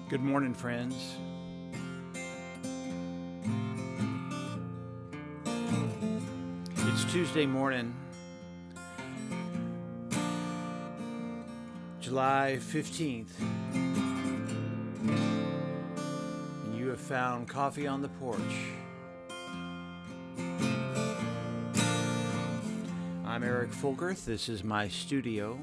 Good morning, friends. It's Tuesday morning, July 15th, and you have found coffee on the porch. I'm Eric Folkerth. This is my studio.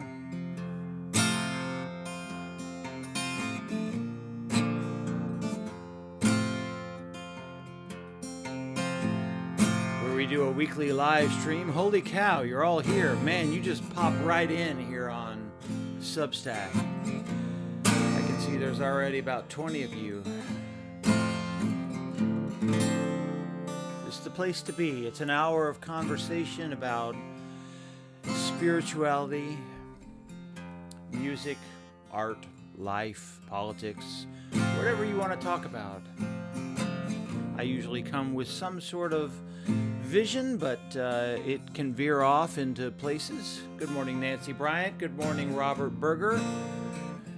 We do a weekly live stream. Holy cow, you're all here. Man, you just pop right in here on Substack. I can see there's already about 20 of you. This is the place to be. It's an hour of conversation about spirituality, music, art, life, politics, whatever you want to talk about. I usually come with some sort of vision, but it can veer off into places. Good morning, Nancy Bryant. Good morning, Robert Berger.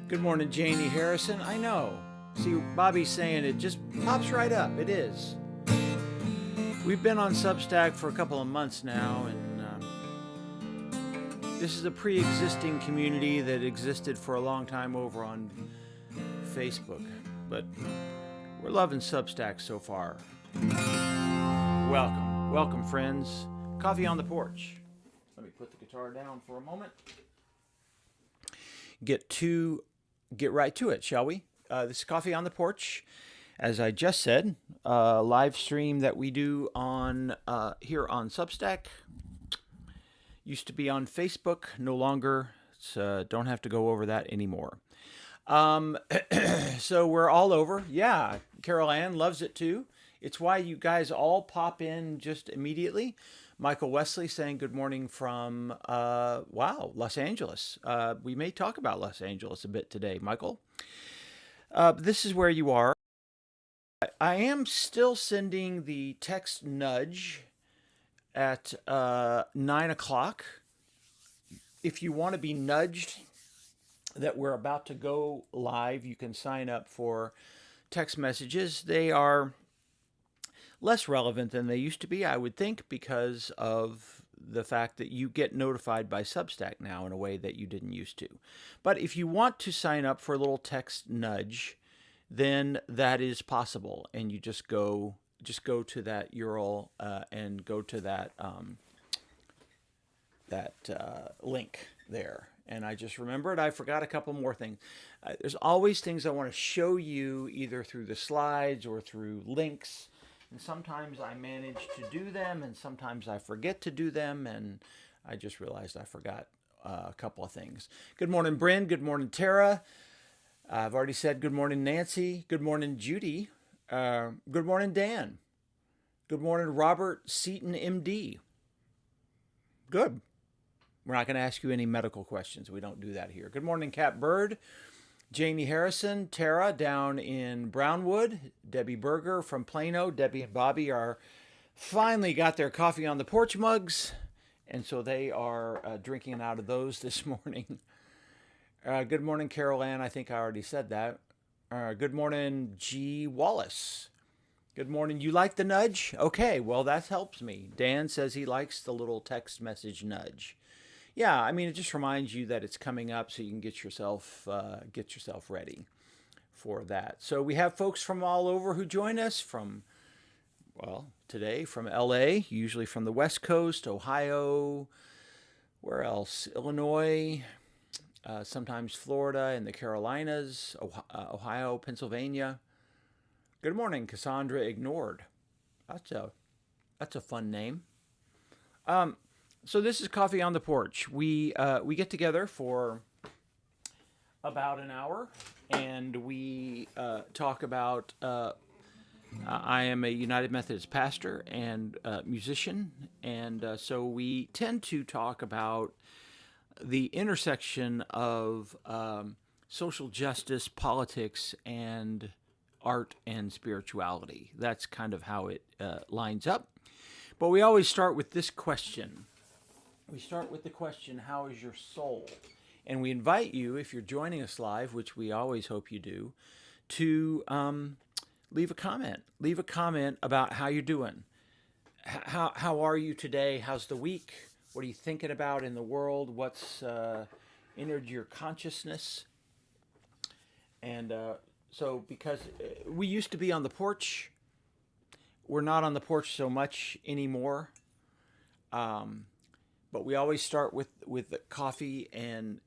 Good morning, Janie Harrison. I know. See, Bobby's saying it just pops right up. It is. We've been on Substack for a couple of months now, and this is a pre-existing community that existed for a long time over on Facebook. But we're loving Substack so far. Welcome. Welcome, friends. Coffee on the porch. Let me put the guitar down for a moment. Get right to it, shall we? This is Coffee on the Porch. As I just said, live stream that we do on here on Substack. Used to be on Facebook, no longer. Don't have to go over that anymore. So we're all over. Yeah, Carol Ann loves it too. It's why you guys all pop in just immediately. Michael Wesley saying good morning from, Los Angeles. We may talk about Los Angeles a bit today, Michael. This is where you are. I am still sending the text nudge at 9 o'clock. If you want to be nudged that we're about to go live, you can sign up for text messages. They are less relevant than they used to be, I would think, because of the fact that you get notified by Substack now in a way that you didn't used to. But if you want to sign up for a little text nudge, then that is possible, and you just go to that URL and go to that link there. And I just remembered I forgot a couple more things. There's always things I want to show you either through the slides or through links. And sometimes I manage to do them, and sometimes I forget to do them, and I just realized I forgot a couple of things. Good morning, Bryn. Good morning, Tara. I've already said good morning, Nancy. Good morning, Judy. Good morning, Dan. Good morning, Robert Seaton, MD. Good. We're not going to ask you any medical questions. We don't do that here. Good morning, Cat Bird. Janie Harrison, Tara down in Brownwood, Debbie Berger from Plano. Debbie and Bobby are finally got their coffee on the porch mugs, and so they are drinking out of those this morning. Good morning, Carol Ann. I think I already said that. Good morning, G. Wallace. Good morning. You like the nudge? Okay, well, that helps me. Dan says he likes the little text message nudge. Yeah, I mean, it just reminds you that it's coming up so you can get yourself ready for that. So we have folks from all over who join us from, today from LA, usually from the West Coast, Ohio, where else? Illinois, sometimes Florida and the Carolinas, Ohio, Pennsylvania. Good morning, Cassandra Ignored. That's a fun name. So this is Coffee on the Porch. We get together for about an hour, and we talk about. I am a United Methodist pastor and musician, and so we tend to talk about the intersection of social justice, politics, and art and spirituality. That's kind of how it lines up. But we always start with this question. We start with the question, how is your soul? And we invite you, if you're joining us live, which we always hope you do, to leave a comment. Leave a comment about how you're doing. How are you today? How's the week? What are you thinking about in the world? What's entered your consciousness? And so because we used to be on the porch, we're not on the porch so much anymore. But we always start with coffee and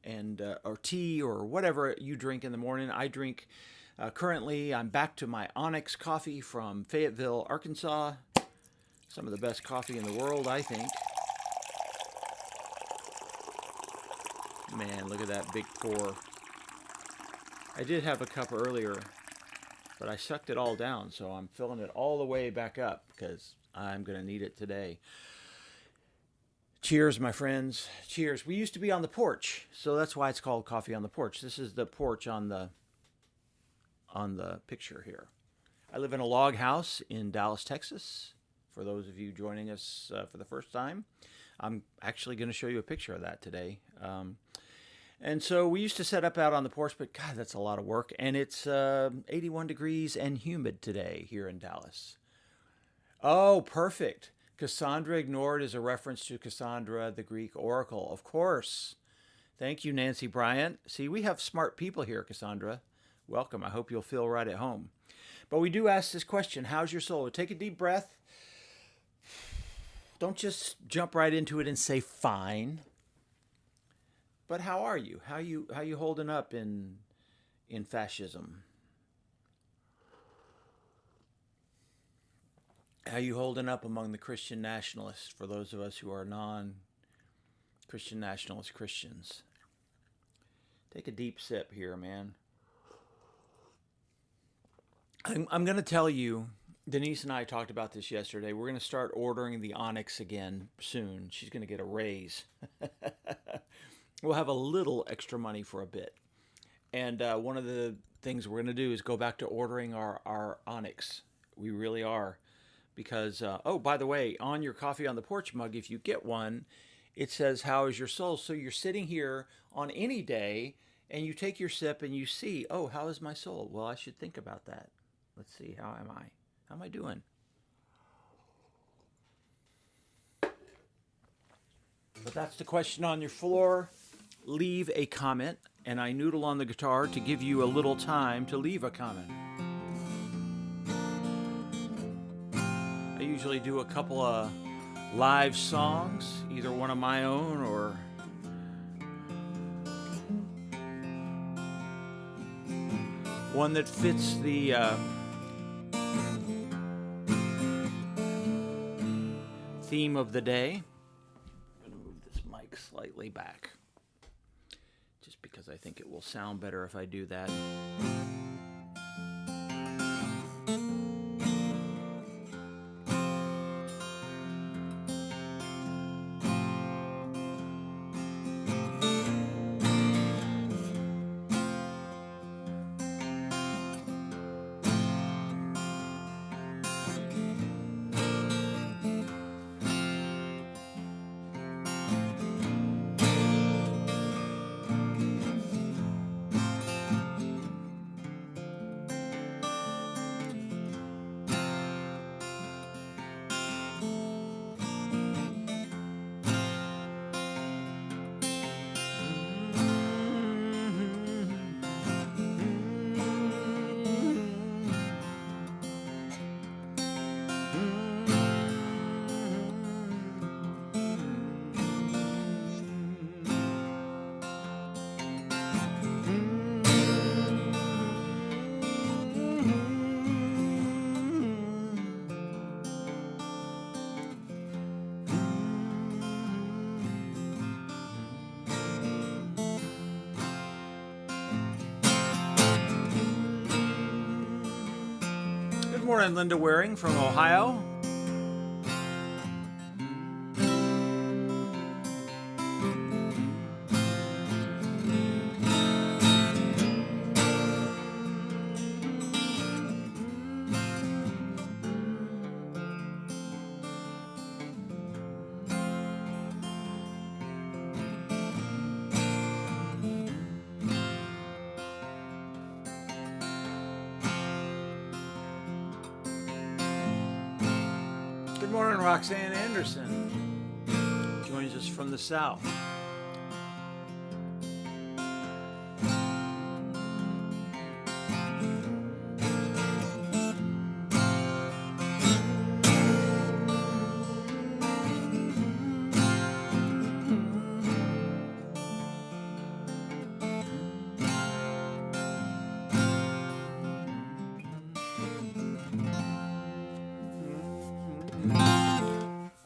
or tea or whatever you drink in the morning. I drink currently. I'm back to my Onyx coffee from Fayetteville, Arkansas. Some of the best coffee in the world, I think. Man, look at that big pour. I did have a cup earlier, but I sucked it all down, so I'm filling it all the way back up because I'm going to need it today. Cheers, my friends. Cheers. We used to be on the porch, so that's why it's called Coffee on the Porch. This is the porch on the picture here. I live in a log house in Dallas, Texas. For those of you joining us for the first time, I'm actually going to show you a picture of that today. And so we used to set up out on the porch, but God, that's a lot of work. And it's 81 degrees and humid today here in Dallas. Oh, perfect. Cassandra ignored is a reference to Cassandra, the Greek oracle. Of course. Thank you, Nancy Bryant. See, we have smart people here, Cassandra. Welcome. I hope you'll feel right at home. But we do ask this question, how's your soul? Take a deep breath. Don't just jump right into it and say fine. But how are you? How you holding up in fascism? How you holding up among the Christian nationalists, for those of us who are non-Christian nationalist Christians? Take a deep sip here, man. I'm going to tell you, Denise and I talked about this yesterday. We're going to start ordering the Onyx again soon. She's going to get a raise. We'll have a little extra money for a bit. And one of the things we're going to do is go back to ordering our Onyx. We really are. Because, oh, by the way, on your Coffee on the Porch mug, if you get one, it says, how is your soul? So you're sitting here on any day, and you take your sip, and you see, oh, how is my soul? Well, I should think about that. Let's see, how am I? How am I doing? But that's the question on your floor. Leave a comment, and I noodle on the guitar to give you a little time to leave a comment. I usually do a couple of live songs, either one of my own or one that fits the theme of the day. I'm going to move this mic slightly back, just because I think it will sound better if I do that. Good morning, Linda Waring from Ohio. Good morning, Roxanne Anderson. Joins us from the south.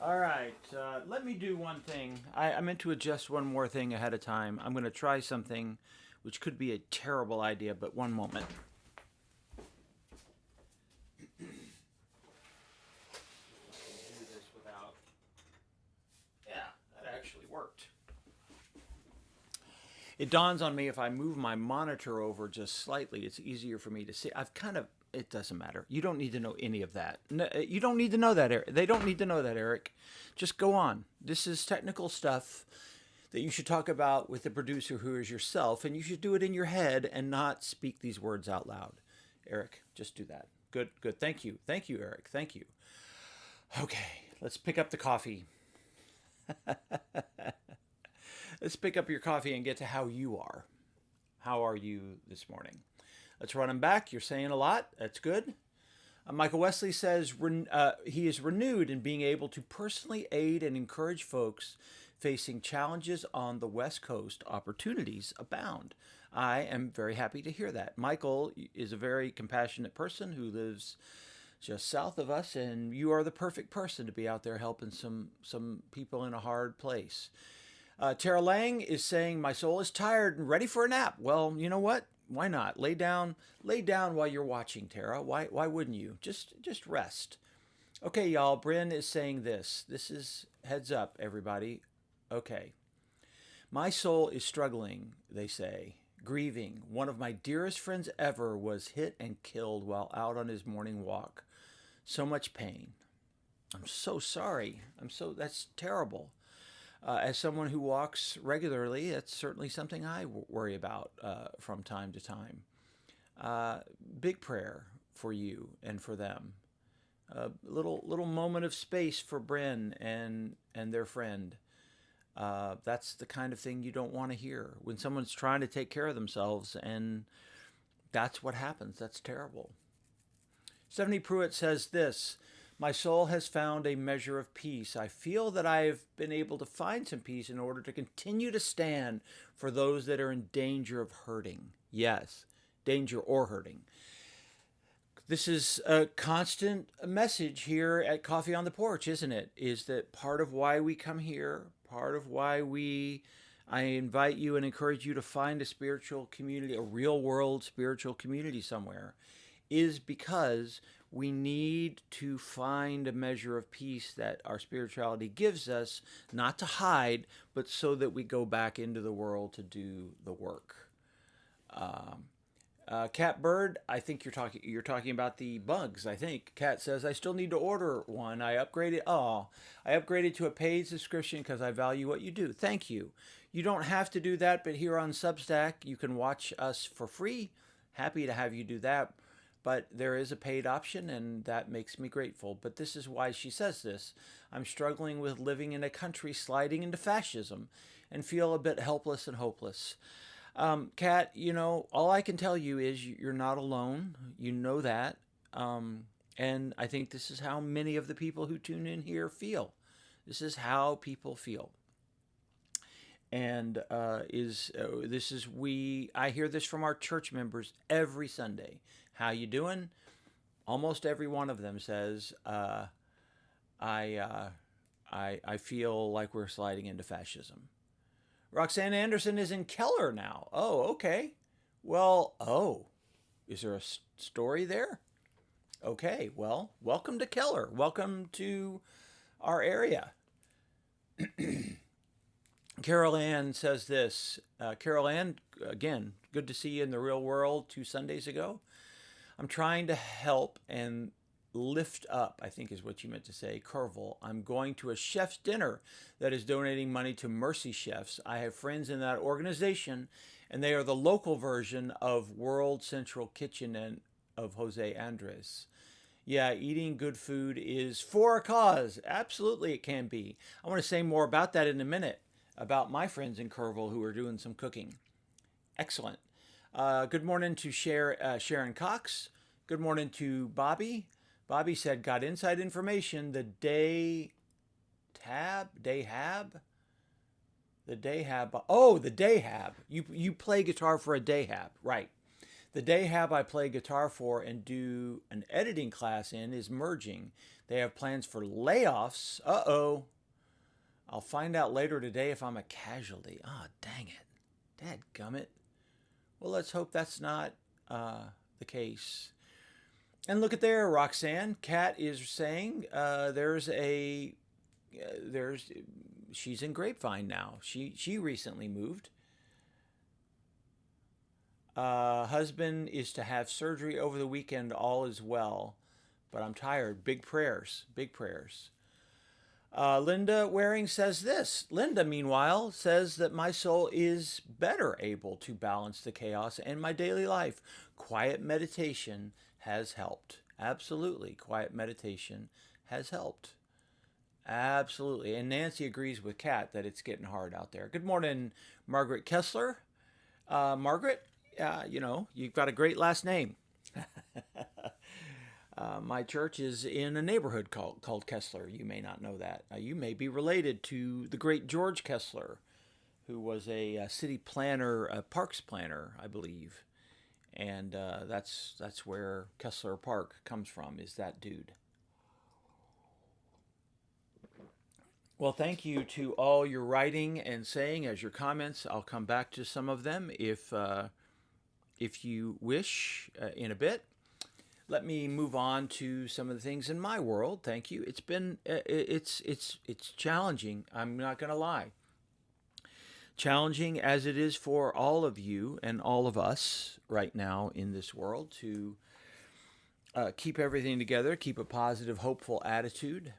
All right, let me do one thing. I meant to adjust one more thing ahead of time. I'm going to try something which could be a terrible idea, but one moment. Do this without. Yeah, that actually worked. It dawns on me if I move my monitor over just slightly, it's easier for me to see. It doesn't matter. You don't need to know any of that. No, you don't need to know that, Eric. They don't need to know that, Eric. Just go on. This is technical stuff that you should talk about with the producer who is yourself, and you should do it in your head and not speak these words out loud. Eric, just do that. Good, good. Thank you. Thank you, Eric. Thank you. Okay, let's pick up the coffee. Let's pick up your coffee and get to how you are. How are you this morning? Let's run them back. You're saying a lot. That's good. Michael Wesley says he is renewed in being able to personally aid and encourage folks facing challenges on the West Coast. Opportunities abound. I am very happy to hear that. Michael is a very compassionate person who lives just south of us, and you are the perfect person to be out there helping some people in a hard place. Tara Lang is saying, my soul is tired and ready for a nap. Well, you know what? Why not? Lay down while you're watching, Tara. Why wouldn't you? Just rest. Okay, y'all. Bryn is saying this. This is heads up, everybody. Okay. My soul is struggling, they say, grieving. One of my dearest friends ever was hit and killed while out on his morning walk. So much pain. I'm so sorry. That's terrible. As someone who walks regularly, that's certainly something I worry about from time to time. Big prayer for you and for them. Little moment of space for Bryn and their friend. That's the kind of thing you don't want to hear when someone's trying to take care of themselves, and that's what happens. That's terrible. Stephanie Pruitt says this. My soul has found a measure of peace. I feel that I've been able to find some peace in order to continue to stand for those that are in danger of hurting. Yes, danger or hurting. This is a constant message here at Coffee on the Porch, isn't it? Is that part of why we come here, part of why I invite you and encourage you to find a spiritual community, a real world spiritual community somewhere, is because we need to find a measure of peace that our spirituality gives us, not to hide, but so that we go back into the world to do the work. Cat Bird, I think you're talking about the bugs. I think Cat says I still need to order one. I upgraded to a paid subscription because I value what you do. Thank you. You don't have to do that, but here on Substack you can watch us for free. Happy to have you do that. But there is a paid option, and that makes me grateful. But this is why she says this. I'm struggling with living in a country sliding into fascism and feel a bit helpless and hopeless. Kat, all I can tell you is you're not alone. You know that. And I think this is how many of the people who tune in here feel. This is how people feel. And I hear this from our church members every Sunday. How you doing? Almost every one of them says, I feel like we're sliding into fascism. Roxanne Anderson is in Keller now. Oh, okay. Well, is there a story there? Okay, well, welcome to Keller. Welcome to our area. Carol Ann says this. Carol Ann, again, good to see you in the real world 2 Sundays ago. I'm trying to help and lift up, I think is what you meant to say, Kerrville. I'm going to a chef's dinner that is donating money to Mercy Chefs. I have friends in that organization, and they are the local version of World Central Kitchen and of Jose Andres. Yeah, eating good food is for a cause. Absolutely, it can be. I want to say more about that in a minute, about my friends in Kerrville who are doing some cooking. Excellent. Good morning to Sharon Cox. Good morning to Bobby. Bobby said, got inside information. Day Hab? The Day Hab. Oh, the Day Hab. You play guitar for a Day Hab, right. The Day Hab I play guitar for and do an editing class in is merging. They have plans for layoffs. Uh-oh. I'll find out later today if I'm a casualty. Ah, oh, dang it. Dadgummit. Well, let's hope that's not the case. And look at there, Roxanne. Kat is saying she's in Grapevine now. She recently moved. Husband is to have surgery over the weekend. All is well, but I'm tired. Big prayers. Big prayers. Linda Waring says this. Linda, meanwhile, says that my soul is better able to balance the chaos in my daily life. Quiet meditation has helped. Absolutely. Quiet meditation has helped. Absolutely. And Nancy agrees with Kat that it's getting hard out there. Good morning, Margaret Kessler. Margaret, you've got a great last name. My church is in a neighborhood called Kessler. You may not know that. You may be related to the great George Kessler, who was a city planner, a parks planner, I believe. And that's where Kessler Park comes from, is that dude. Well, thank you to all your writing and saying as your comments. I'll come back to some of them if you wish in a bit. Let me move on to some of the things in my world. Thank you. It's been it's challenging. I'm not going to lie. Challenging as it is for all of you and all of us right now in this world to keep everything together, keep a positive, hopeful attitude.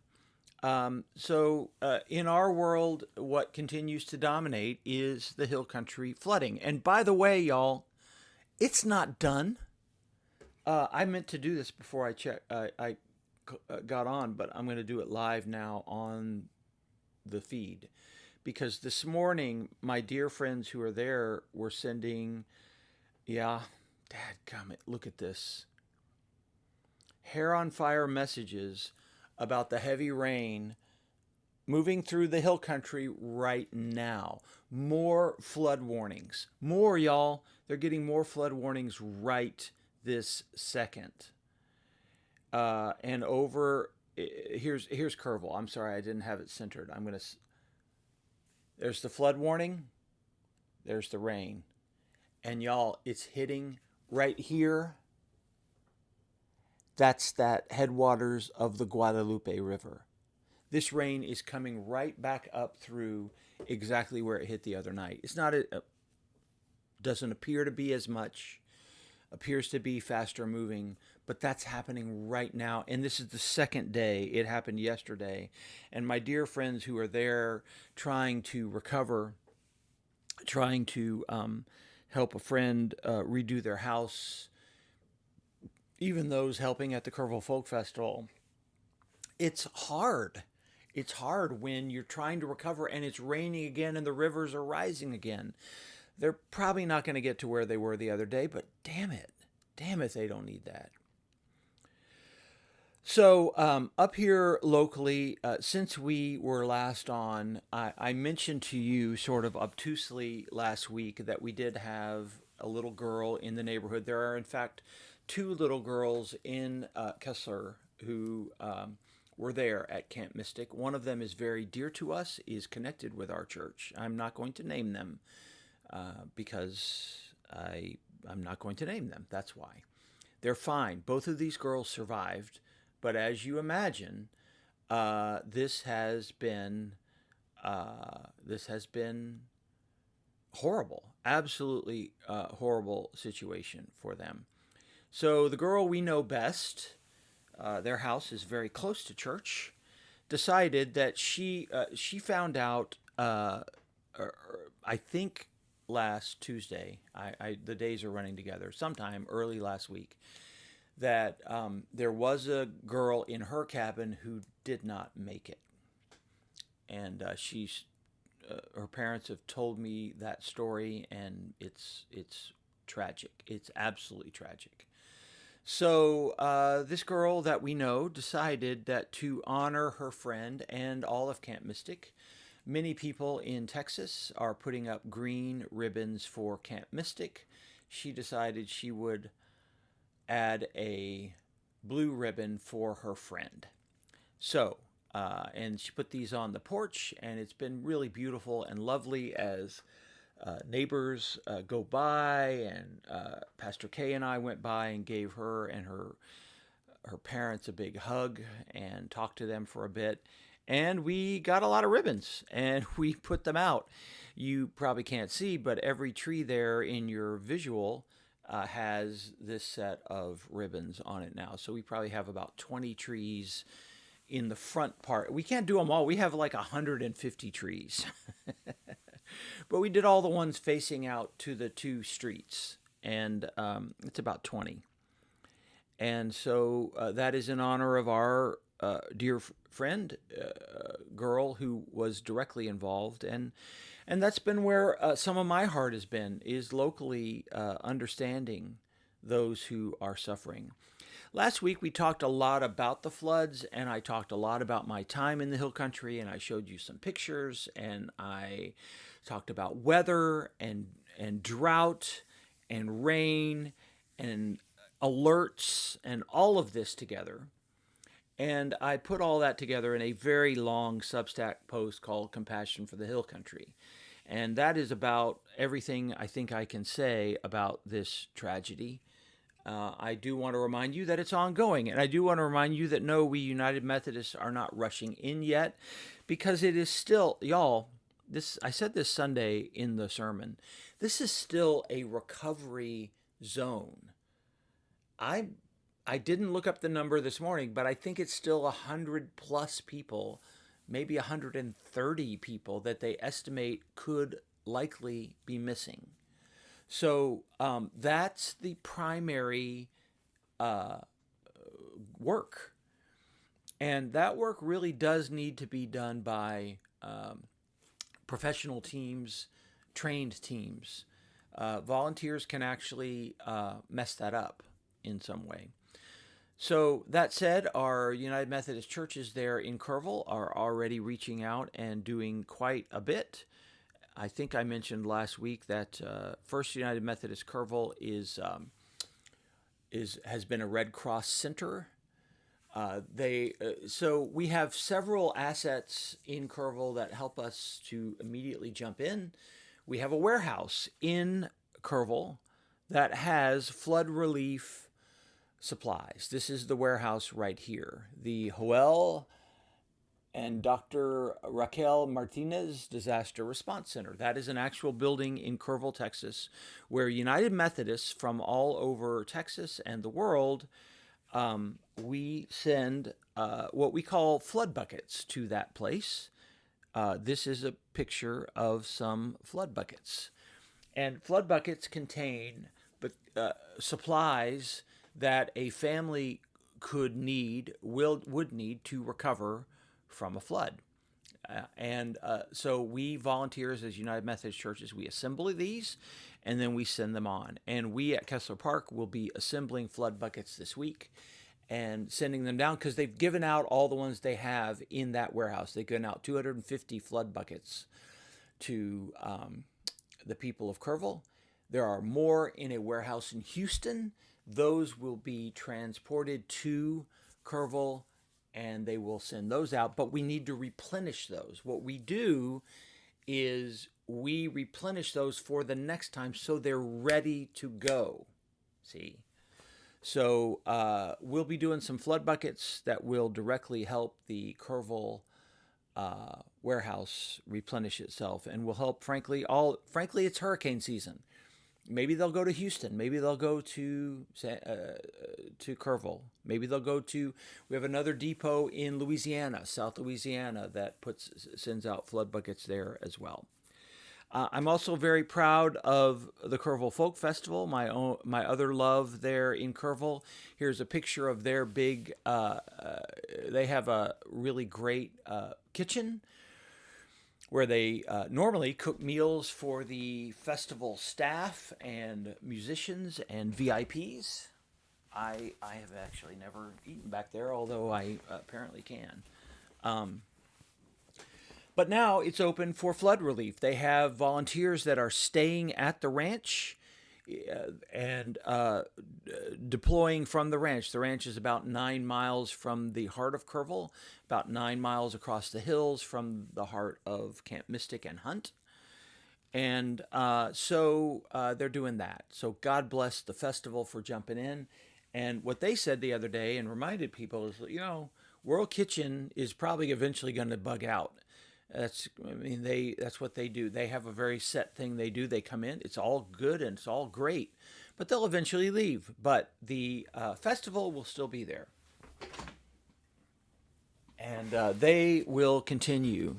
So in our world, what continues to dominate is the hill country flooding. And by the way, y'all, it's not done. I meant to do this before I got on, but I'm going to do it live now on the feed. Because this morning, my dear friends who are there were sending, dadgummit, look at this. Hair on fire messages about the heavy rain moving through the hill country right now. More flood warnings. More, y'all. They're getting more flood warnings right this second. And over, here's Kerrville. I'm sorry, I didn't have it centered. There's the flood warning. There's the rain. And y'all, it's hitting right here. That's that headwaters of the Guadalupe River. This rain is coming right back up through exactly where it hit the other night. It's not, doesn't appear to be as much, appears to be faster moving, but that's happening right now. And this is the second day. It happened yesterday. And my dear friends who are there trying to recover, trying to help a friend redo their house, even those helping at the Kerrville Folk Festival, it's hard. It's hard when you're trying to recover and it's raining again and the rivers are rising again. They're probably not going to get to where they were the other day, but damn it, they don't need that. So up here locally, since we were last on, I mentioned to you sort of obtusely last week that we did have a little girl in the neighborhood. There are, in fact, two little girls in Kessler who were there at Camp Mystic. One of them is very dear to us, is connected with our church. I'm not going to name them because I'm not going to name them. That's why. They're fine. Both of these girls survived. But as you imagine, this has been horrible. Absolutely horrible situation for them. So the girl we know best, their house is very close to church, decided that she found out, I think last Tuesday, the days are running together, sometime early last week, that there was a girl in her cabin who did not make it, and her parents have told me that story, and it's tragic. It's absolutely tragic. So this girl that we know decided that to honor her friend and all of Camp Mystic, many people in Texas are putting up green ribbons for Camp Mystic. She decided she would add a blue ribbon for her friend. So, and she put these on the porch, and it's been really beautiful and lovely as neighbors go by, and Pastor Kay and I went by and gave her and her parents a big hug and talked to them for a bit. And we got a lot of ribbons, and we put them out. You probably can't see, but every tree there in your visual has this set of ribbons on it now. So we probably have about 20 trees in the front part. We can't do them all. We have like 150 trees. But we did all the ones facing out to the two streets, and it's about 20. And so that is in honor of our dear friend, girl who was directly involved. And that's been where some of my heart has been, is locally understanding those who are suffering. Last week we talked a lot about the floods, and I talked a lot about my time in the hill country, and I showed you some pictures, and I talked about weather and drought and rain and alerts and all of this together. And I put all that together in a very long Substack post called Compassion for the Hill Country. And that is about everything I think I can say about this tragedy. I do want to remind you that it's ongoing. And I do want to remind you that no, we United Methodists are not rushing in yet, because it is still, y'all, I said this Sunday in the sermon, this is still a recovery zone. I didn't look up the number this morning, but I think it's still 100 plus people, maybe 130 people that they estimate could likely be missing. So that's the primary work. And that work really does need to be done by professional teams, trained teams. Volunteers can actually mess that up in some way. So that said, our United Methodist churches there in Kerrville are already reaching out and doing quite a bit. I think I mentioned last week that First United Methodist Kerrville has been a Red Cross center. So we have several assets in Kerrville that help us to immediately jump in. We have a warehouse in Kerrville that has flood relief supplies. This is the warehouse right here. The Joel and Dr. Raquel Martinez Disaster Response Center. That is an actual building in Kerrville, Texas, where United Methodists from all over Texas and the world, we send what we call flood buckets to that place. This is a picture of some flood buckets. And flood buckets contain supplies that a family would need to recover from a flood. So we volunteers as United Methodist Churches, we assemble these and then we send them on. And we at Kessler Park will be assembling flood buckets this week and sending them down, because they've given out all the ones they have in that warehouse. They've given out 250 flood buckets to the people of Kerrville. There are more in a warehouse in Houston. Those will be transported to Kerrville, and they will send those out, but we need to replenish those. What we do is we replenish those for the next time so they're ready to go. See? So we'll be doing some flood buckets that will directly help the Kerrville warehouse replenish itself, and will help, frankly, it's hurricane season. Maybe they'll go to Houston. Maybe they'll go to Kerrville. Maybe they'll go to. We have another depot in Louisiana, South Louisiana, that sends out flood buckets there as well. I'm also very proud of the Kerrville Folk Festival, my other love there in Kerrville. Here's a picture of their big. They have a really great kitchen where they normally cook meals for the festival staff and musicians and VIPs. I have actually never eaten back there, although I apparently can. But now it's open for flood relief. They have volunteers that are staying at the ranch and deploying from the ranch. The ranch is about 9 miles from the heart of Kerrville, about 9 miles across the hills from the heart of Camp Mystic and Hunt. And they're doing that. So God bless the festival for jumping in. And what they said the other day and reminded people is, World Kitchen is probably eventually going to bug out. That's what they do. They have a very set thing they do. They come in, it's all good and it's all great, but they'll eventually leave. But the festival will still be there, and they will continue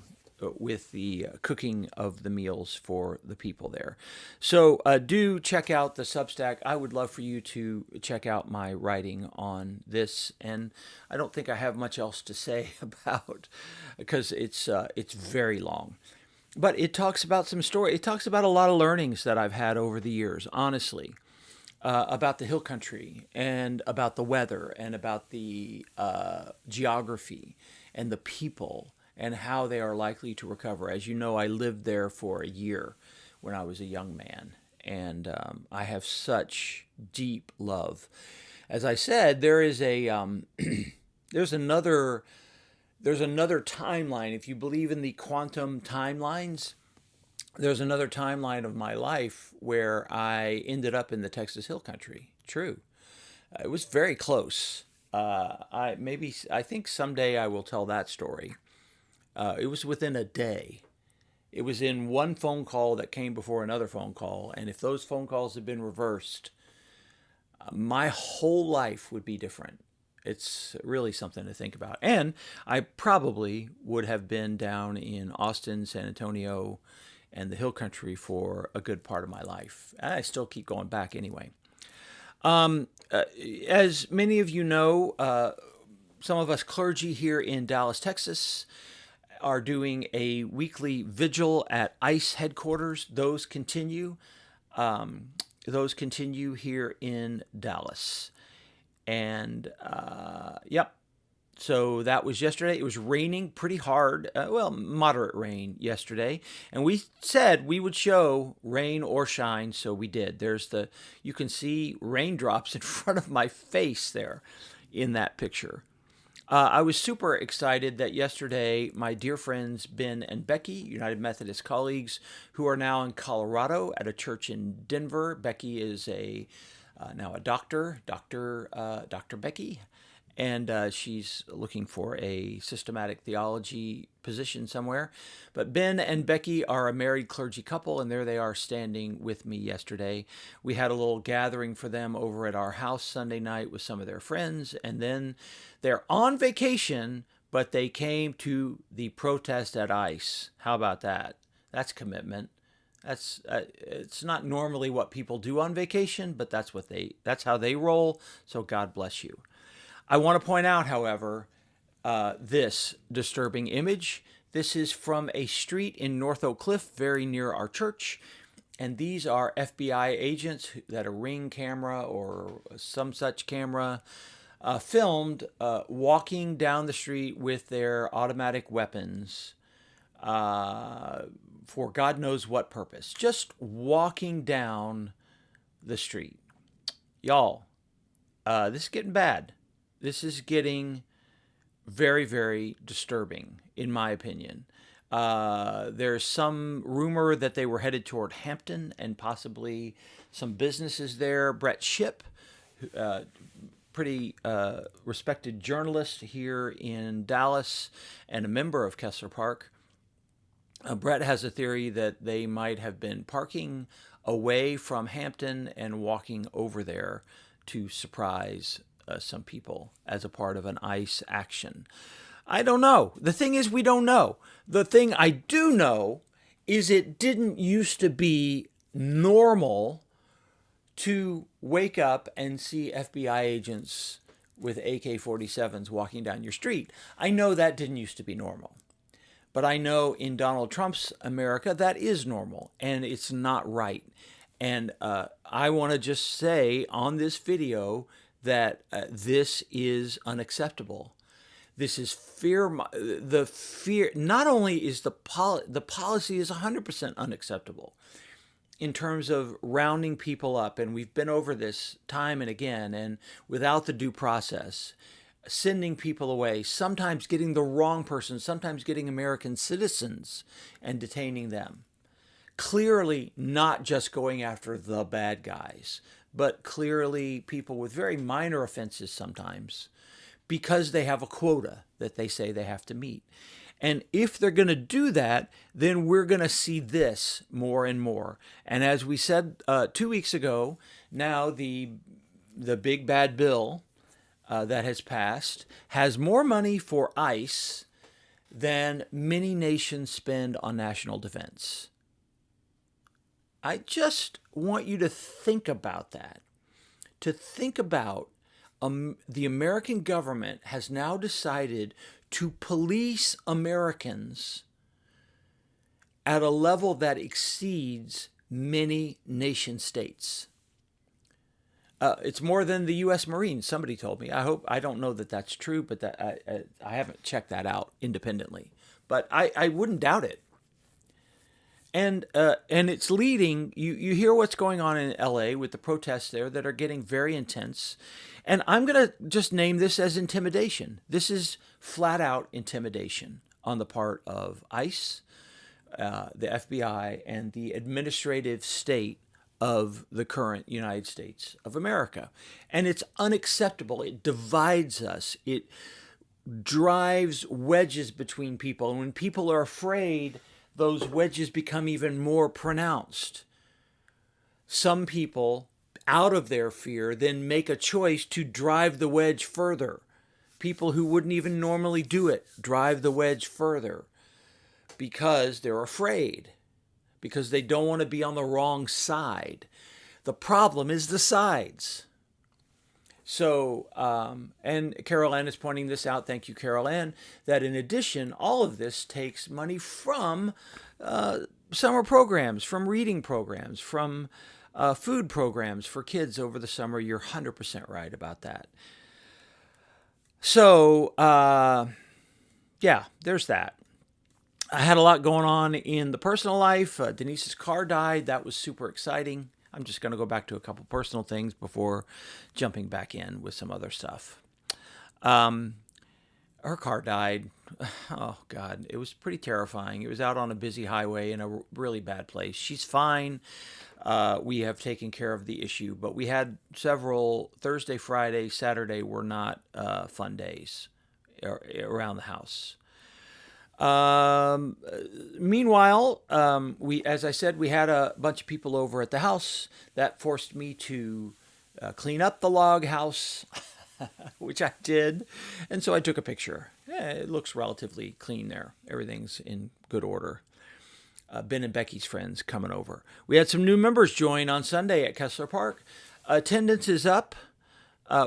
with the cooking of the meals for the people there. So do check out the Substack. I would love for you to check out my writing on this, and I don't think I have much else to say about because it's very long. But it talks about some story. It talks about a lot of learnings that I've had over the years, honestly, about the hill country and about the weather and about the geography and the people and how they are likely to recover. As you know, I lived there for a year when I was a young man, and I have such deep love. As I said, there is a there's another timeline. If you believe in the quantum timelines, there's another timeline of my life where I ended up in the Texas Hill Country. True, it was very close. I think someday I will tell that story. It was within a day. It was in one phone call that came before another phone call. And if those phone calls had been reversed, my whole life would be different. It's really something to think about. And I probably would have been down in Austin, San Antonio, and the Hill Country for a good part of my life. I still keep going back anyway. As many of you know, some of us clergy here in Dallas, Texas, are doing a weekly vigil at ICE headquarters. Those continue. Those continue here in Dallas. And, yep. So that was yesterday. It was raining pretty hard. Moderate rain yesterday. And we said we would show rain or shine, so we did. You can see raindrops in front of my face there in that picture. I was super excited that yesterday my dear friends Ben and Becky, United Methodist colleagues, who are now in Colorado at a church in Denver. Becky is now a doctor, Dr. Becky, and she's looking for a systematic theology position somewhere. But Ben and Becky are a married clergy couple, and there they are standing with me yesterday. We had a little gathering for them over at our house Sunday night with some of their friends, and then they're on vacation, but they came to the protest at ICE. How about that? That's commitment. It's not normally what people do on vacation, but that's how they roll. So God bless you. I want to point out, however, this disturbing image. This is from a street in North Oak Cliff, very near our church. And these are FBI agents that a Ring camera or some such camera filmed walking down the street with their automatic weapons for God knows what purpose. Just walking down the street. Y'all, this is getting bad. This is getting very, very disturbing, in my opinion. There's some rumor that they were headed toward Hampton and possibly some businesses there. Brett Shipp, pretty respected journalist here in Dallas and a member of Kessler Park. Brett has a theory that they might have been parking away from Hampton and walking over there to surprise some people as a part of an ICE action. I don't know. The thing is, we don't know. The thing I do know is it didn't used to be normal to wake up and see FBI agents with AK-47s walking down your street. I know that didn't used to be normal. But I know in Donald Trump's America, that is normal, and it's not right. And I want to just say on this video that this is unacceptable. This is fear. The fear. Not only is the policy is 100% unacceptable in terms of rounding people up, and we've been over this time and again, and without the due process, sending people away, sometimes getting the wrong person, sometimes getting American citizens and detaining them. Clearly not just going after the bad guys, but clearly people with very minor offenses sometimes, because they have a quota that they say they have to meet. And if they're going to do that, then we're going to see this more and more. And as we said 2 weeks ago, now the big bad bill that has passed has more money for ICE than many nations spend on national defense. I just want you to think about that. To think about the American government has now decided to police Americans at a level that exceeds many nation states. It's more than the U.S. Marines, somebody told me. I don't know that that's true, but that I haven't checked that out independently. But I wouldn't doubt it. And it's leading, you hear what's going on in L.A. with the protests there that are getting very intense. And I'm going to just name this as intimidation. This is flat out intimidation on the part of ICE, the FBI, and the administrative state of the current United States of America. And it's unacceptable. It divides us. It drives wedges between people. And when people are afraid, those wedges become even more pronounced. Some people, out of their fear, then make a choice to drive the wedge further. People who wouldn't even normally do it drive the wedge further because they're afraid, because they don't want to be on the wrong side. The problem is the sides. So, and Carol Ann is pointing this out, thank you, Carol Ann, that in addition, all of this takes money from summer programs, from reading programs, from food programs for kids over the summer. You're 100% right about that. So, yeah, there's that. I had a lot going on in the personal life. Denise's car died. That was super exciting. I'm just going to go back to a couple personal things before jumping back in with some other stuff. Her car died. Oh, God. It was pretty terrifying. It was out on a busy highway in a really bad place. She's fine. We have taken care of the issue, but we had several Thursday, Friday, Saturday were not fun days around the house. Meanwhile, as I said, we had a bunch of people over at the house. That forced me to clean up the log house, which I did. And so I took a picture. It looks relatively clean there. Everything's in good order. Ben and Becky's friends coming over. We had some new members join on Sunday at Kessler Park. Attendance is up.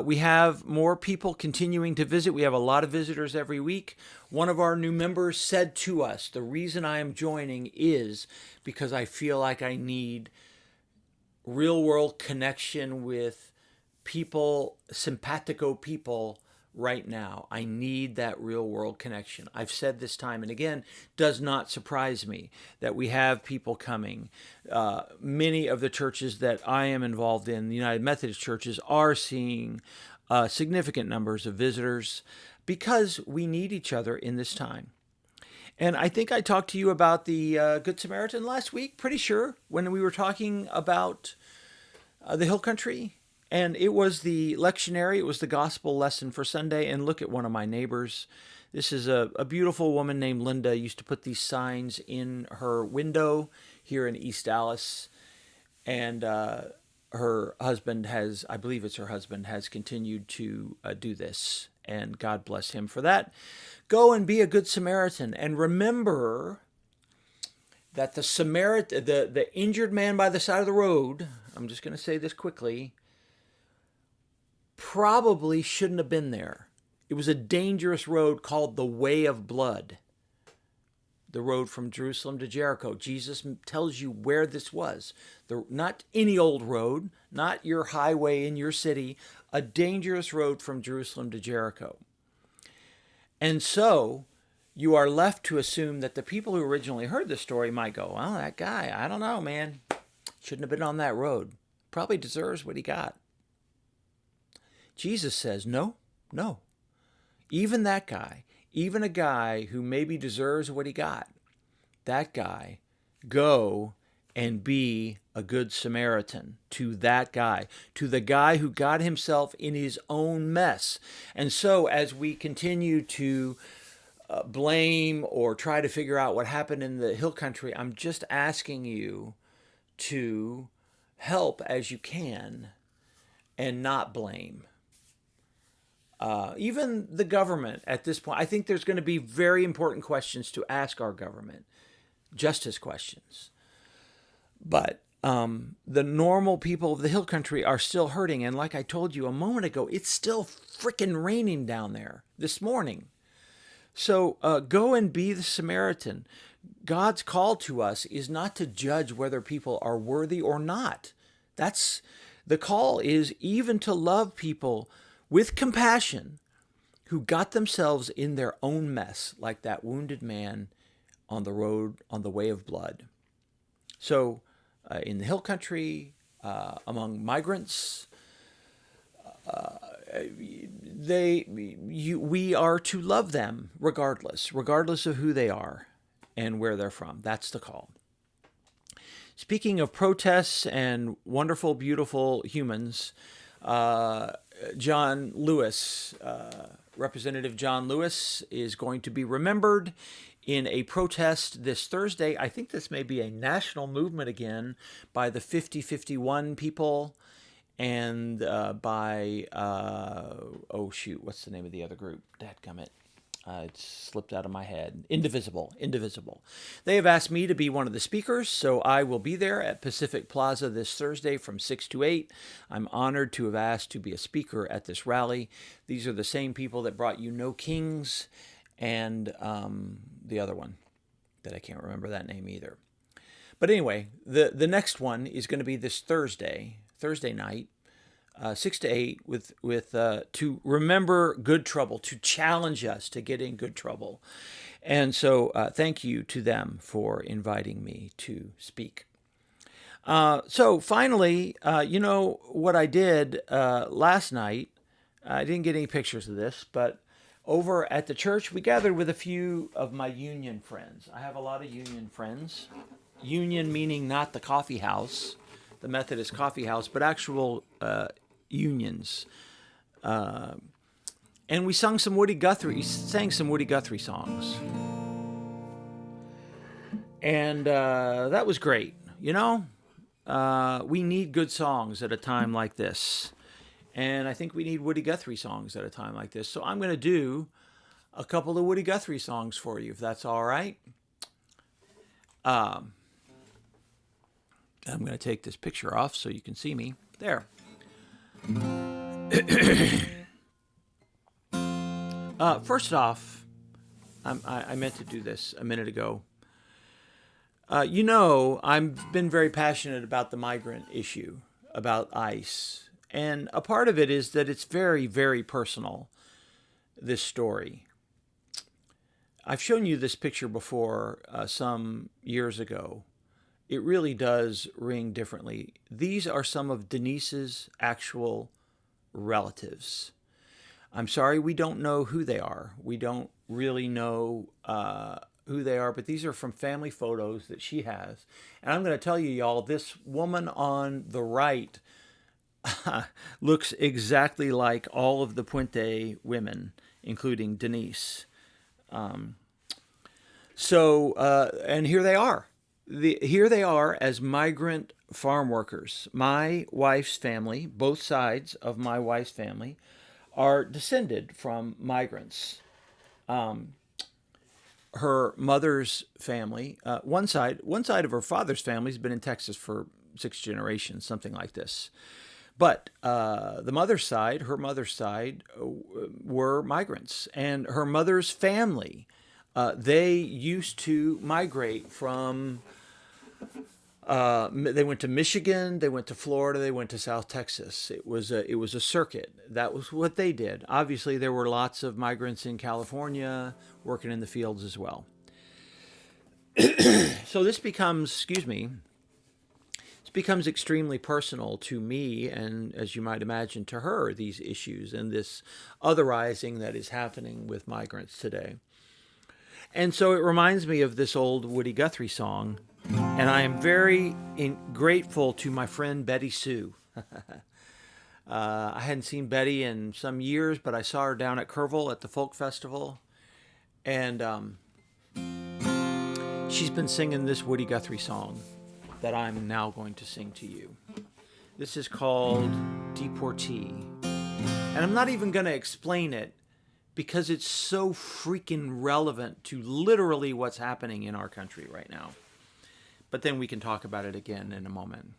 We have more people continuing to visit. We have a lot of visitors every week. One of our new members said to us, the reason I am joining is because I feel like I need real world connection with people, simpatico people right now. I need that real world connection. I've said this time and again, does not surprise me that we have people coming. Many of the churches that I am involved in, the United Methodist churches, are seeing significant numbers of visitors because we need each other in this time. And I think I talked to you about the Good Samaritan last week, pretty sure, when we were talking about the Hill Country. And it was the lectionary, it was the gospel lesson for Sunday. And look at one of my neighbors. This is a beautiful woman named Linda, used to put these signs in her window here in East Dallas. And her husband has, I believe it's her husband, has continued to do this. And God bless him for that. Go and be a good Samaritan. And remember that the injured man by the side of the road, I'm just going to say this quickly, probably shouldn't have been there. It was a dangerous road called the Way of Blood, the road from Jerusalem to Jericho. Jesus tells you where this was. Not any old road, not your highway in your city, a dangerous road from Jerusalem to Jericho. And so you are left to assume that the people who originally heard the story might go, well, that guy, I don't know, man, shouldn't have been on that road. Probably deserves what he got. Jesus says, no. Even that guy, even a guy who maybe deserves what he got, that guy, go and be a good Samaritan to that guy, to the guy who got himself in his own mess. And so as we continue to blame or try to figure out what happened in the hill country, I'm just asking you to help as you can and not blame. Even the government at this point, I think there's going to be very important questions to ask our government, justice questions. But the normal people of the hill country are still hurting. And like I told you a moment ago, it's still freaking raining down there this morning. So go and be the Samaritan. God's call to us is not to judge whether people are worthy or not. The call is even to love people with compassion who got themselves in their own mess, like that wounded man on the road, on the Way of Blood. So in the hill country, among migrants, we are to love them regardless of who they are and where they're from. That's the call. Speaking of protests and wonderful, beautiful humans, John Lewis, Representative John Lewis, is going to be remembered in a protest this Thursday. I think this may be a national movement again by the 5051 people and by, what's the name of the other group? Dadgummit. It slipped out of my head. Indivisible. They have asked me to be one of the speakers, so I will be there at Pacific Plaza this Thursday from 6 to 8. I'm honored to have asked to be a speaker at this rally. These are the same people that brought you No Kings and the other one that I can't remember that name either. But anyway, the next one is going to be this Thursday night, 6 to 8, with to remember good trouble, to challenge us to get in good trouble. And so thank you to them for inviting me to speak. So finally, what I did last night, I didn't get any pictures of this, but over at the church, we gathered with a few of my union friends. I have a lot of union friends. Union meaning not the coffee house, the Methodist coffee house, but actual unions. And we sang some Woody Guthrie songs. And that was great. We need good songs at a time like this. And I think we need Woody Guthrie songs at a time like this. So I'm going to do a couple of Woody Guthrie songs for you, if that's all right. I'm going to take this picture off so you can see me. There. First off, I meant to do this a minute ago. I've been very passionate about the migrant issue, about ICE. And a part of it is that it's very, very personal, this story. I've shown you this picture before some years ago. It really does ring differently. These are some of Denise's actual relatives. I'm sorry, we don't know who they are. We don't really know who they are, but these are from family photos that she has. And I'm going to tell you, y'all, this woman on the right looks exactly like all of the Puente women, including Denise. And here they are. Here they are as migrant farm workers. My wife's family, both sides of my wife's family, are descended from migrants. her mother's family, one side of her father's family has been in Texas for 6 generations, something like this. But the mother's side, her mother's side, were migrants, and her mother's family, they used to migrate from. They went to Michigan, they went to Florida, they went to South Texas. It was a circuit. That was what they did. Obviously, there were lots of migrants in California working in the fields as well. So this becomes, excuse me, this becomes extremely personal to me, and as you might imagine, to her, these issues and this otherizing that is happening with migrants today. And so it reminds me of this old Woody Guthrie song, and I am very grateful to my friend Betty Sue. I hadn't seen Betty in some years, but I saw her down at Kerrville at the Folk Festival, and she's been singing this Woody Guthrie song that I'm now going to sing to you. This is called Deportee, and I'm not even going to explain it because it's so freaking relevant to literally what's happening in our country right now. But then we can talk about it again in a moment.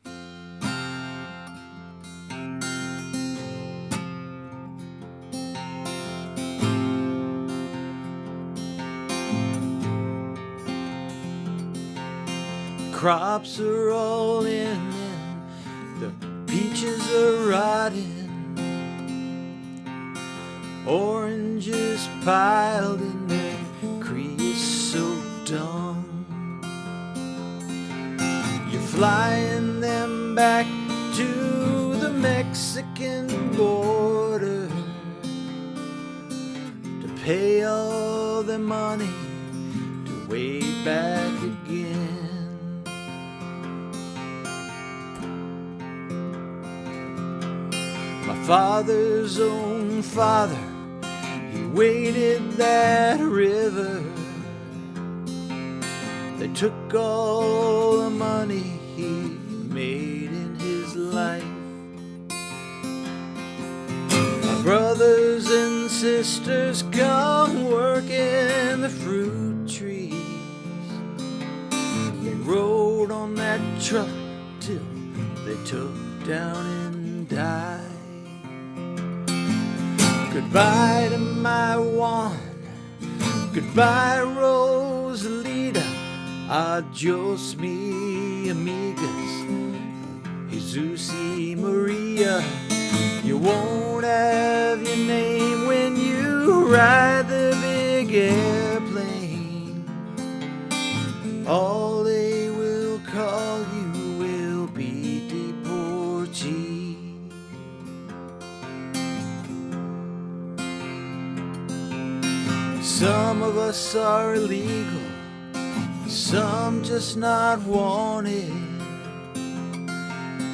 Crops are all in, and the peaches are rotting. Oranges piled in their creosote dung. You're flying them back to the Mexican border to pay all their money to way back again. My father's own father, he waded that river. They took all the money he made in his life. My brothers and sisters come work in the fruit trees. They rode on that truck till they took down and died. Goodbye to my Juan, goodbye Rosalita, adios mi amigas, Jesus y Maria. You won't have your name when you ride the big airplane. All they will call you will be deportee. Some of us are illegal, some just not wanted.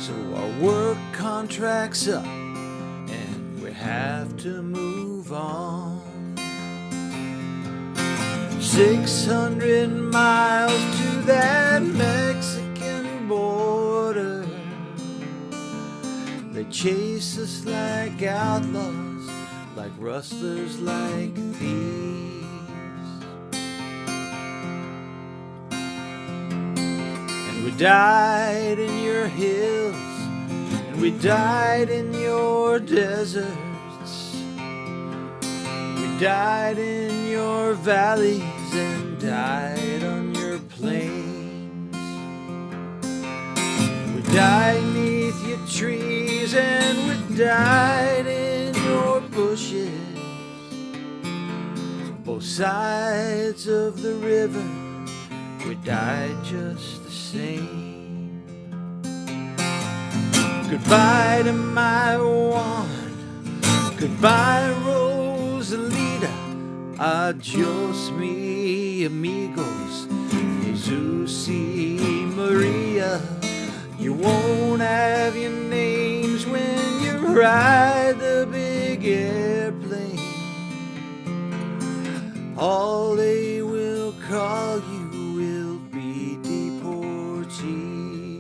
So our work contract's up and we have to move on. 600 miles to that Mexican border. They chase us like outlaws, like rustlers, like thieves. And we died in your hills, and we died in your deserts. We died in your valleys and died on your plains. We died beneath your trees and we died in your bushes. Both sides of the river, we died just the same. Goodbye to my Juan, goodbye Rosalita, adios mi amigos, Jesus y Maria. You won't have your names when you ride the big airplane. All they will call you will be deportee.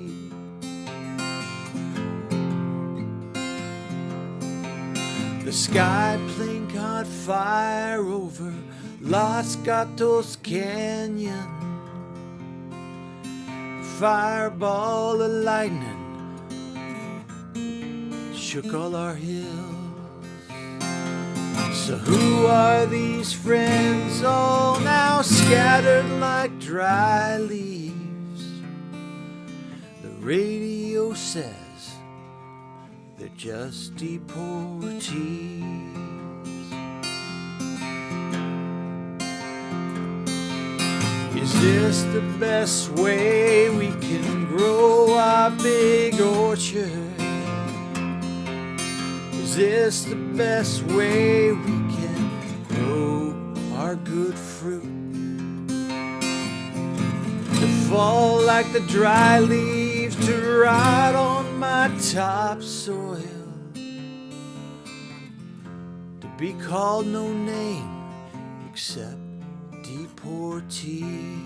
The sky plane caught fire over Los Gatos Canyon, fireball of lightning shook all our hills. So who are these friends all now scattered like dry leaves? The radio says they're just deportees. Is this the best way we can grow our big orchard? Is this the best way we can grow our good fruit? To fall like the dry leaves, to rot on my topsoil, to be called no name except deportee.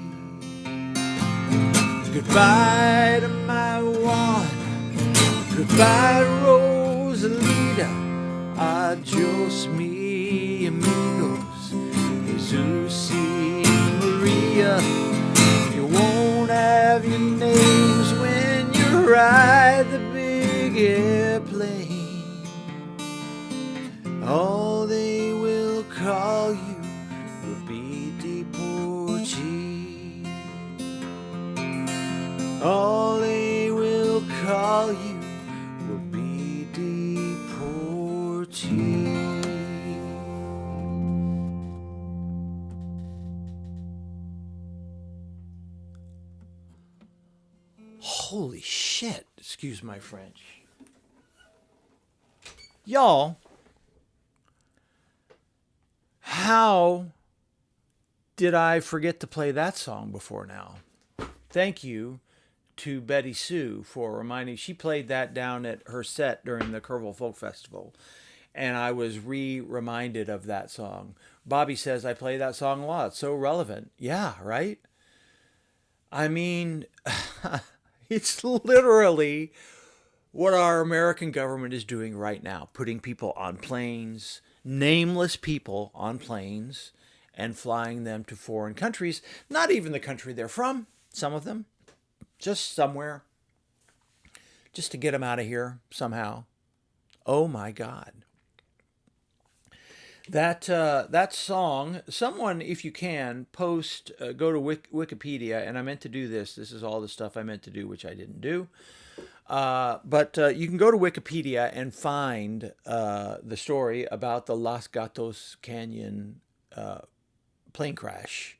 Goodbye to my one, goodbye Rosalita, adios mi amigos, Jesus y Maria. You won't have your names when you ride the big airplane. All they will call you will be deportee. All they will call you will be deportee. Holy shit, excuse my French. Y'all, how did I forget to play that song before now? Thank you to Betty Sue for reminding. She played that down at her set during the Kerrville Folk Festival, and I was reminded of that song. Bobby says I play that song a lot. It's so relevant. Yeah, right? I mean, it's literally what our American government is doing right now, putting people on planes, nameless people on planes, and flying them to foreign countries, not even the country they're from, some of them, just somewhere, just to get them out of here somehow. Oh my God. That song, someone, if you can, post, go to Wikipedia, and I meant to do this. This is all the stuff I meant to do, which I didn't do. But you can go to Wikipedia and find the story about the Los Gatos Canyon plane crash.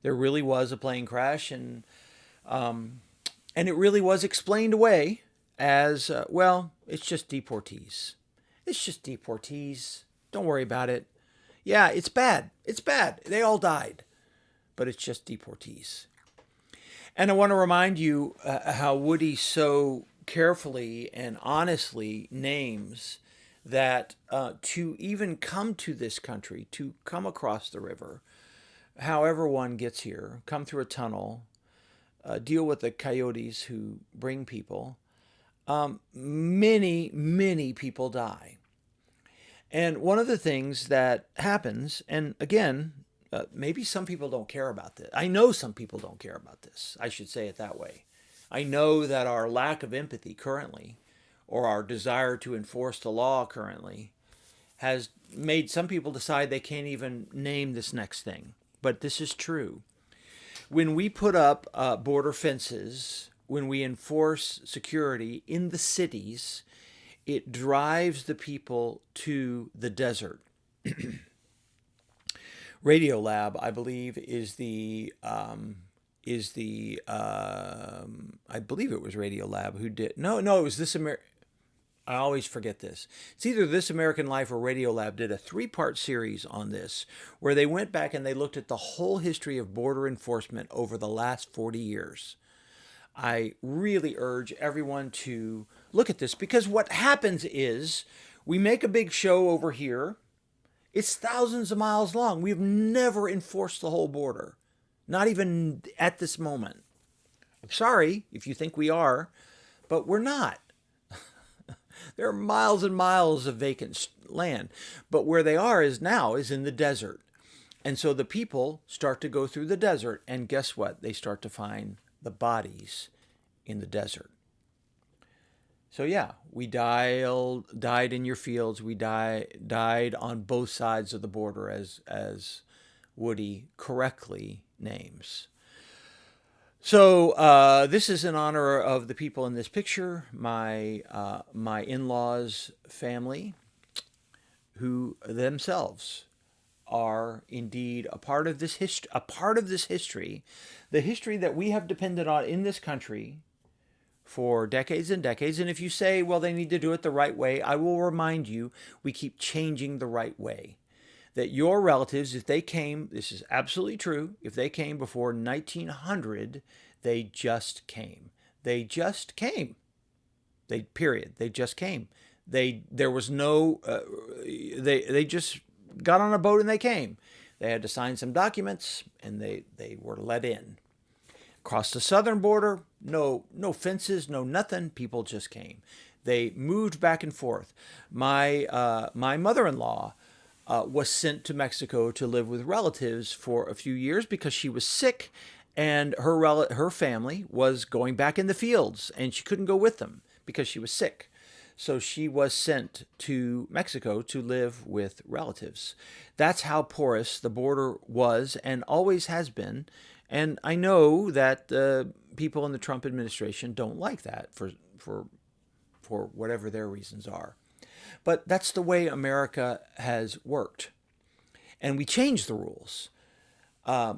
There really was a plane crash, and it really was explained away as, well, it's just deportees. It's just deportees. Don't worry about it. Yeah, it's bad. It's bad. They all died. But it's just deportees. And I want to remind you how Woody so carefully and honestly names that to even come to this country, to come across the river, however one gets here, come through a tunnel, deal with the coyotes who bring people, many, many people die. And one of the things that happens, and again, maybe some people don't care about this. I know some people don't care about this. I should say it that way. I know that our lack of empathy currently, or our desire to enforce the law currently, has made some people decide they can't even name this next thing. But this is true. When we put up border fences, when we enforce security in the cities, it drives the people to the desert. Radiolab, I believe, is the I believe it was Radiolab who did. No, it was This American. I always forget this. It's either This American Life or Radiolab did a 3-part series on this, where they went back and they looked at the whole history of border enforcement over the last 40 years. I really urge everyone to look at this, because what happens is we make a big show over here. It's thousands of miles long. We've never enforced the whole border, not even at this moment. I'm sorry if you think we are, but we're not. There are miles and miles of vacant land, but where they are is in the desert. And so the people start to go through the desert, and guess what? They start to find the bodies in the desert. So yeah, we died in your fields. We died on both sides of the border, as Woody correctly names. So this is in honor of the people in this picture, my in-laws' family, who themselves are indeed a part of this history, the history that we have depended on in this country for decades and decades. And if you say, well, they need to do it the right way, I will remind you, we keep changing the right way. That your relatives, if they came, this is absolutely true, if they came before 1900, they just came. They just came. Period. They just came. There was no, they just got on a boat and they came. They had to sign some documents and they were let in. Across the southern border, no fences, no nothing. People just came. They moved back and forth. My mother-in-law was sent to Mexico to live with relatives for a few years because she was sick, and her family was going back in the fields, and she couldn't go with them because she was sick. So she was sent to Mexico to live with relatives. That's how porous the border was and always has been. And I know that people in the Trump administration don't like that for whatever their reasons are. But that's the way America has worked. And we changed the rules. My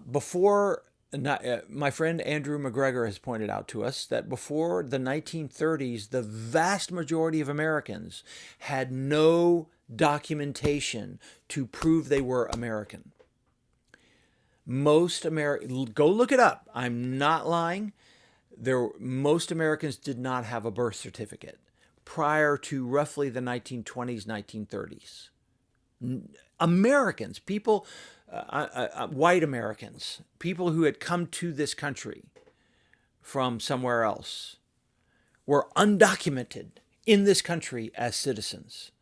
friend Andrew McGregor has pointed out to us that before the 1930s, the vast majority of Americans had no documentation to prove they were American. Go look it up. I'm not lying. Most Americans did not have a birth certificate prior to roughly the 1920s, 1930s. Americans, people, white Americans, people who had come to this country from somewhere else, were undocumented in this country as citizens.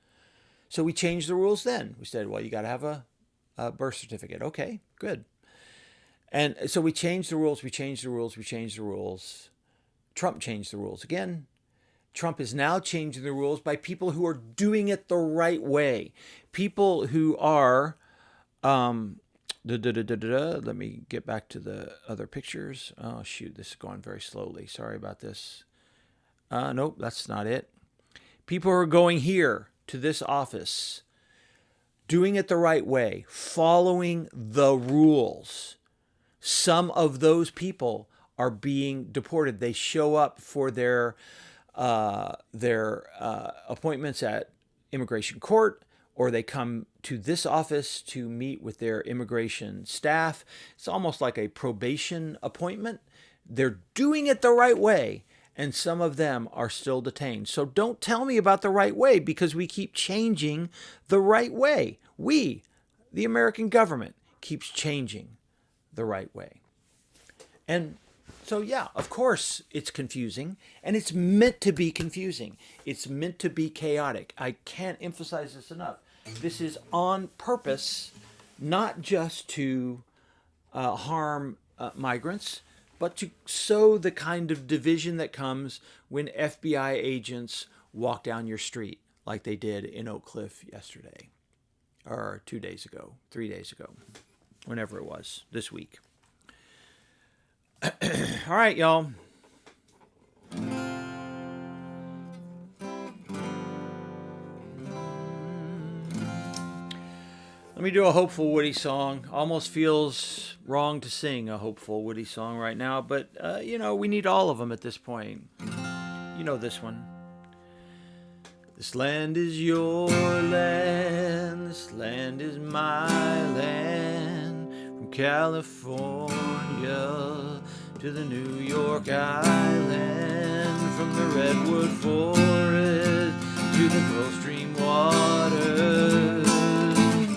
So we changed the rules then. We said, well, you got to have a birth certificate. Okay, good. And so we changed the rules, we changed the rules. Trump changed the rules again. Trump is now changing the rules by people who are doing it the right way. People who are, let me get back to the other pictures. Oh, shoot, this is going very slowly. Sorry about this. Nope, that's not it. People who are going here to this office, doing it the right way, following the rules. Some of those people are being deported. They show up for their appointments at immigration court, or they come to this office to meet with their immigration staff. It's almost like a probation appointment. They're doing it the right way, and some of them are still detained. So don't tell me about the right way, because we keep changing the right way. We, the American government, keeps changing the right way. And so, yeah, of course it's confusing, and it's meant to be confusing. It's meant to be chaotic. I can't emphasize this enough. This is on purpose, not just to harm migrants, but to sow the kind of division that comes when FBI agents walk down your street like they did in Oak Cliff yesterday, or 2 days ago, 3 days ago, whenever it was, this week. All right, y'all. Let me do a hopeful Woody song. Almost feels wrong to sing a hopeful Woody song right now, but, we need all of them at this point. You know this one. This land is your land. This land is my land. From California to the New York Island, from the redwood forest to the Gulf Stream waters.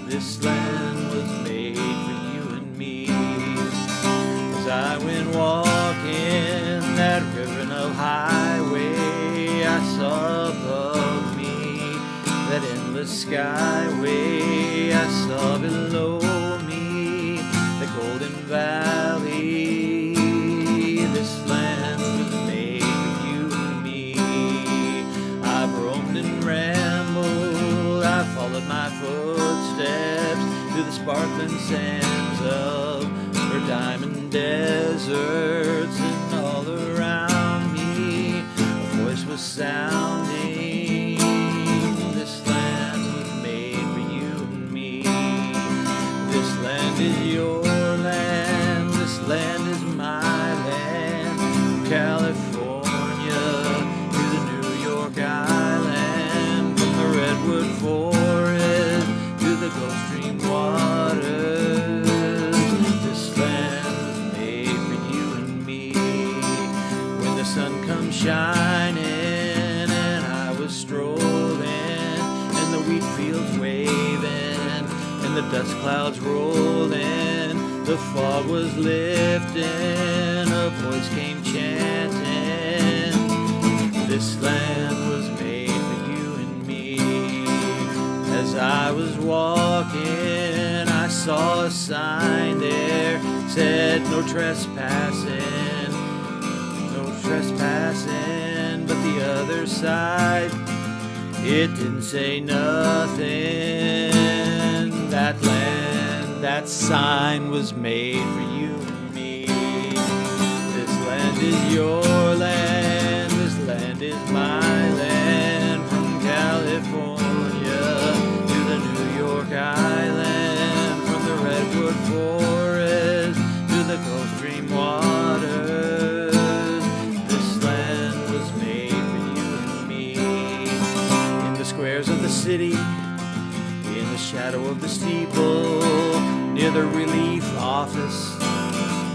This land was made for you and me. As I went walking that ribbon of highway, I saw above me that endless skyway. I saw below me valley. This land was made for you and me. I've roamed and rambled, I've followed my footsteps through the sparkling sands of her diamond deserts, and all around me a voice was sounding. This land was made for you and me. This land is your land, this land is my land. From California to the New York Island, from the redwood forest to the Gulf Stream waters. This land was made for you and me. When the sun comes shining and I was strolling, and the wheat fields waving and the dust clouds rolling, the fog was lifting, a voice came chanting. This land was made for you and me. As I was walking, I saw a sign there, said no trespassing, no trespassing. But the other side, it didn't say nothing. That land, that sign was made for you and me. This land is your land, this land is my land. From California to the New York Island, from the redwood forest to the Gulf Stream waters. This land was made for you and me. In the squares of the city, in the shadow of the steeple, near the relief office,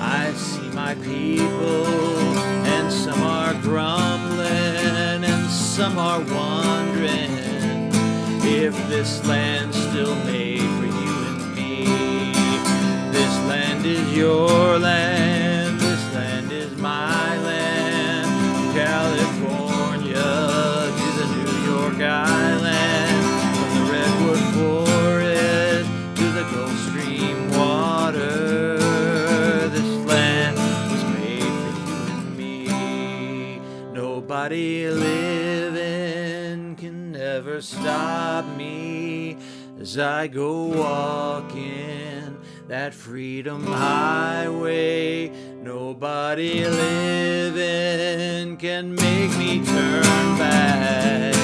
I see my people, and some are grumbling and some are wondering if this land's still made for you and me. This land is your land, this land is my land. From California to the New York Island, from the redwood forest to the Gulf Stream water. This land was made for you and me. Nobody living can ever stop me as I go walking that freedom highway. Nobody living can make me turn back,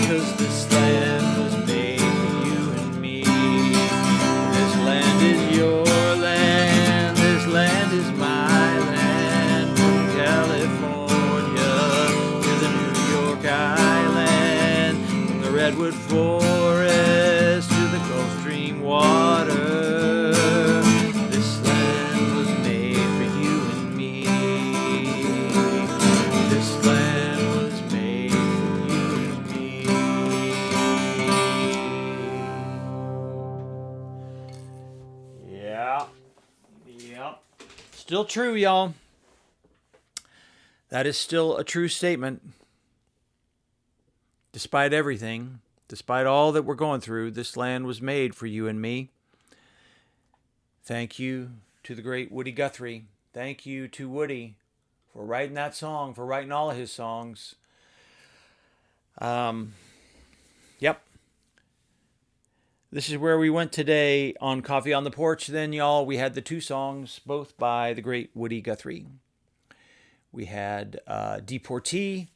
'cause this land was made for you and me. This land is your land, this land is my land. From California to the New York Island, from the redwood forest to the Gulf Stream water. This land was made for you and me. This land was made for you and me. Yeah. Still true, y'all. That is still a true statement. Despite everything, despite all that we're going through, this land was made for you and me. Thank you to the great Woody Guthrie. Thank you to Woody for writing that song, for writing all of his songs. Yep. This is where we went today on Coffee on the Porch. Then, y'all, we had the two songs, both by the great Woody Guthrie. We had Deportee,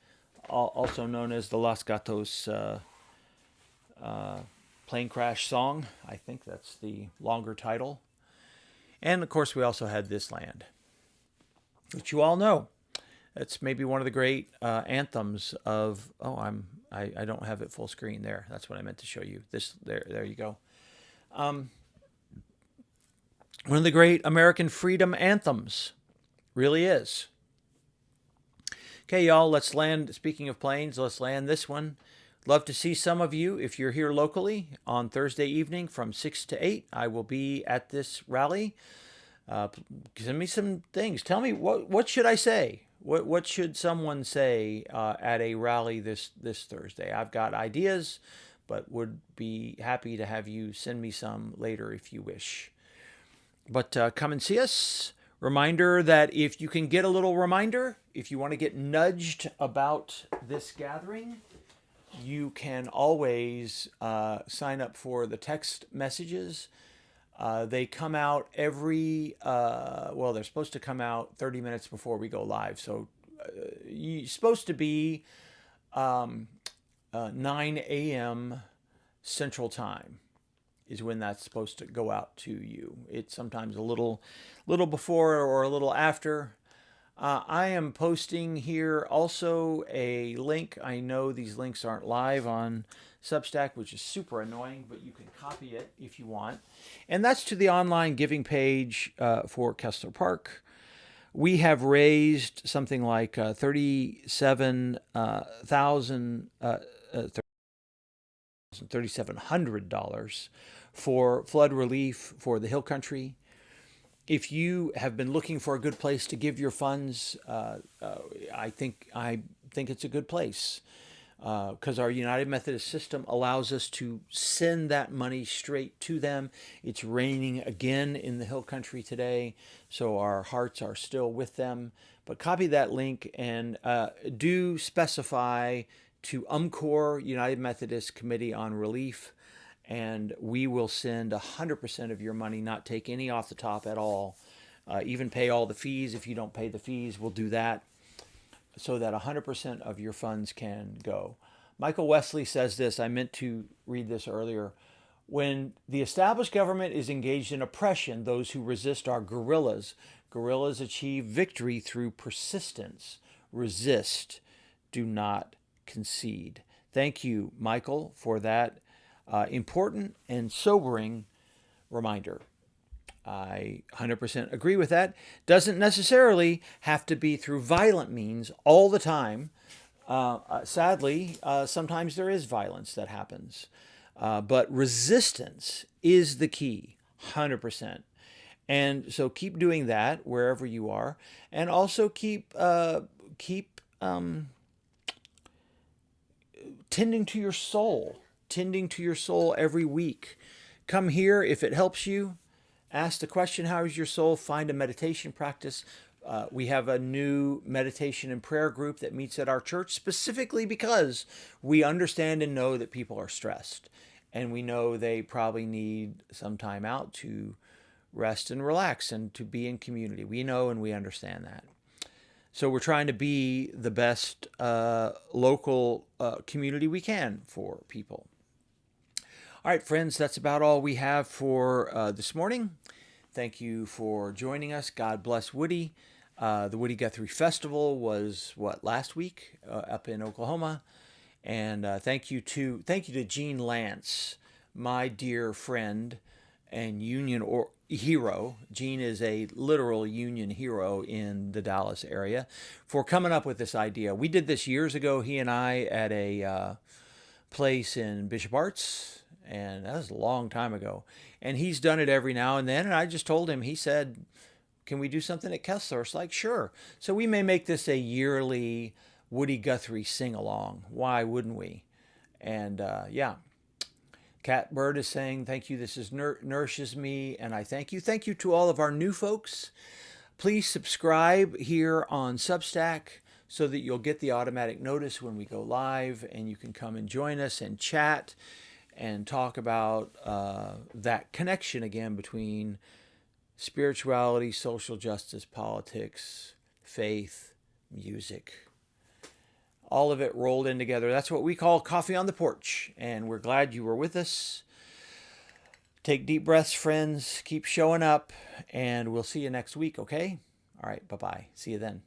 also known as the Los Gatos plane crash song. I think that's the longer title. And, of course, we also had This Land, which you all know. It's maybe one of the great anthems of... I don't have it full screen there. That's what I meant to show you. There you go. One of the great American freedom anthems. Really is. Okay, y'all, let's land. Speaking of planes, let's land this one. Love to see some of you if you're here locally on Thursday evening from 6 to 8. I will be at this rally. Send me some things. Tell me, what should I say? What should someone say at a rally this Thursday? I've got ideas, but would be happy to have you send me some later if you wish. But come and see us. Reminder that if you can get a little reminder, if you want to get nudged about this gathering, you can always sign up for the text messages. They come out well, they're supposed to come out 30 minutes before we go live. So you're supposed to be 9 a.m. Central Time is when that's supposed to go out to you. It's sometimes a little before or a little after. I am posting here also a link. I know these links aren't live on Substack, which is super annoying, but you can copy it if you want. And that's to the online giving page for Kessler Park. We have raised something like $3,700 for flood relief for the Hill Country. If you have been looking for a good place to give your funds, I think it's a good place because our United Methodist system allows us to send that money straight to them. It's raining again in the Hill Country today, so our hearts are still with them. But copy that link and do specify to UMCOR, United Methodist Committee on Relief, and we will send 100% of your money, not take any off the top at all. Even pay all the fees. If you don't pay the fees, we'll do that so that 100% of your funds can go. Michael Wesley says this, I meant to read this earlier. When the established government is engaged in oppression, those who resist are guerrillas. Guerrillas achieve victory through persistence. Resist, do not concede. Thank you, Michael, for that important and sobering reminder. I 100% agree with that. Doesn't necessarily have to be through violent means all the time. Sadly, sometimes there is violence that happens. But resistance is the key, 100%. And so keep doing that wherever you are. And also keep tending to your soul. Tending to your soul every week. Come here if it helps you. Ask the question, how is your soul? Find a meditation practice. We have a new meditation and prayer group that meets at our church specifically because we understand and know that people are stressed. And we know they probably need some time out to rest and relax and to be in community. We know and we understand that. So we're trying to be the best local community we can for people. All right, friends, that's about all we have for this morning. Thank you for joining us. God bless Woody. The Woody Guthrie Festival was, last week up in Oklahoma. And thank you to Gene Lance, my dear friend and Union hero. Gene is a literal Union hero in the Dallas area for coming up with this idea. We did this years ago, he and I, at a place in Bishop Arts. And that was a long time ago. And he's done it every now and then. And I just told him, he said, can we do something at Kessler? It's like, sure. So we may make this a yearly Woody Guthrie sing-along. Why wouldn't we? And yeah. Catbird is saying, thank you. This nourishes me. And I thank you. Thank you to all of our new folks. Please subscribe here on Substack so that you'll get the automatic notice when we go live. And you can come and join us and chat and talk about that connection again between spirituality, social justice, politics, faith, music. All of it rolled in together. That's what we call Coffee on the Porch. And we're glad you were with us. Take deep breaths, friends. Keep showing up. And we'll see you next week, okay? All right, bye-bye. See you then.